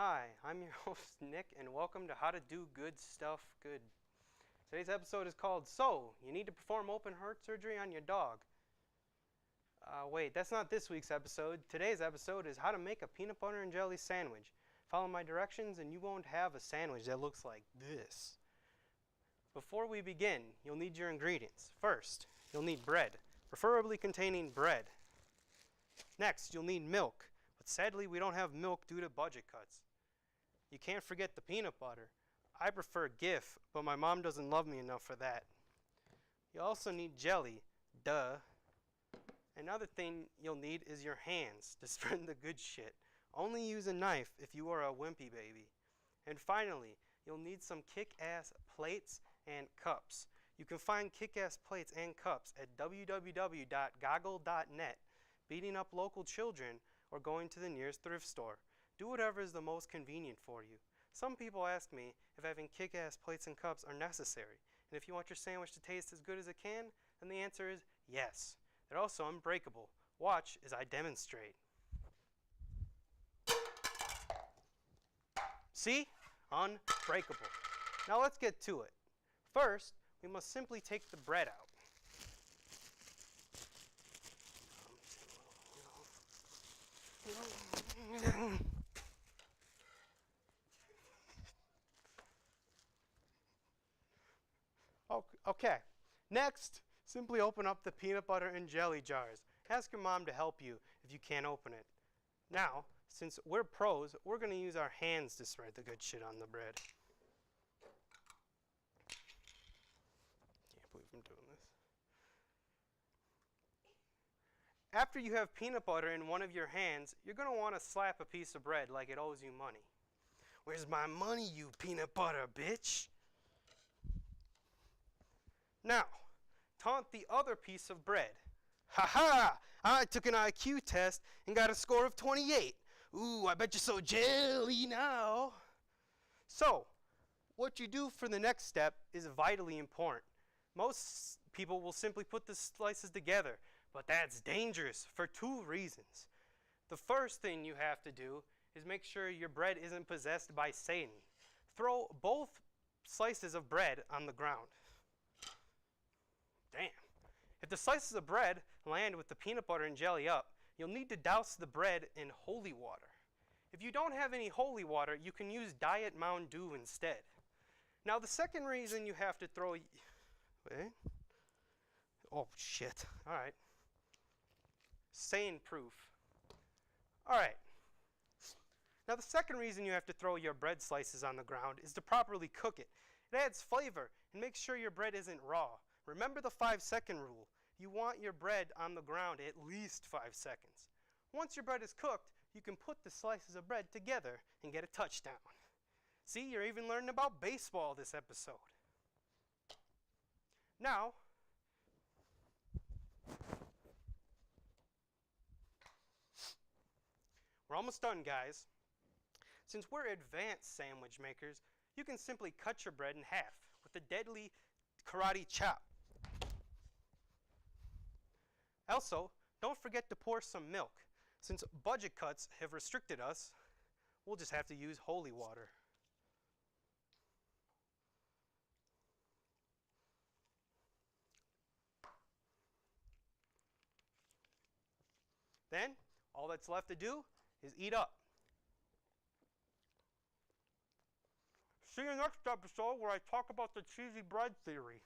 Hi, I'm your host Nick, and welcome to How to Do Good Stuff Good. Today's episode is called So, You Need to Perform Open Heart Surgery on Your Dog. Wait, that's not this week's episode. Today's episode is how to make a peanut butter and jelly sandwich. Follow my directions and you won't have a sandwich that looks like this. Before we begin, you'll need your ingredients. First, you'll need bread, preferably containing bread. Next, you'll need milk, but sadly we don't have milk due to budget cuts. You can't forget the peanut butter. I prefer GIF, but my mom doesn't love me enough for that. You also need jelly, duh. Another thing you'll need is your hands to spread the good shit. Only use a knife if you are a wimpy baby. And finally, you'll need some kick-ass plates and cups. You can find kick-ass plates and cups at www.goggle.net, beating up local children, or going to the nearest thrift store. Do whatever is the most convenient for you. Some people ask me if having kick-ass plates and cups are necessary, and if you want your sandwich to taste as good as it can, then the answer is yes. They're also unbreakable. Watch as I demonstrate. See? Unbreakable. Now let's get to it. First, we must simply take the bread out. Okay, next, simply open up the peanut butter and jelly jars. Ask your mom to help you if you can't open it. Now, since we're pros, we're going to use our hands to spread the good shit on the bread. Can't believe I'm doing this. After you have peanut butter in one of your hands, you're going to want to slap a piece of bread like it owes you money. Where's my money, you peanut butter bitch? Now, taunt the other piece of bread. Ha ha! I took an IQ test and got a score of 28. Ooh, I bet you're so jelly now. So, what you do for the next step is vitally important. Most people will simply put the slices together, but that's dangerous for two reasons. The first thing you have to do is make sure your bread isn't possessed by Satan. Throw both slices of bread on the ground. Damn. If the slices of bread land with the peanut butter and jelly up, you'll need to douse the bread in holy water. If you don't have any holy water, you can use Diet Mountain Dew instead. Now the second reason you have to throw... Wait. Oh, shit. All right. Sane proof. All right. Now the second reason you have to throw your bread slices on the ground is to properly cook it. It adds flavor and makes sure your bread isn't raw. Remember the 5-second rule. You want your bread on the ground at least 5 seconds. Once your bread is cooked, you can put the slices of bread together and get a touchdown. See, you're even learning about baseball this episode. Now, we're almost done, guys. Since we're advanced sandwich makers, you can simply cut your bread in half with the deadly karate chop. Also, don't forget to pour some milk. Since budget cuts have restricted us, we'll just have to use holy water. Then, all that's left to do is eat up. See you next episode where I talk about the cheesy bread theory.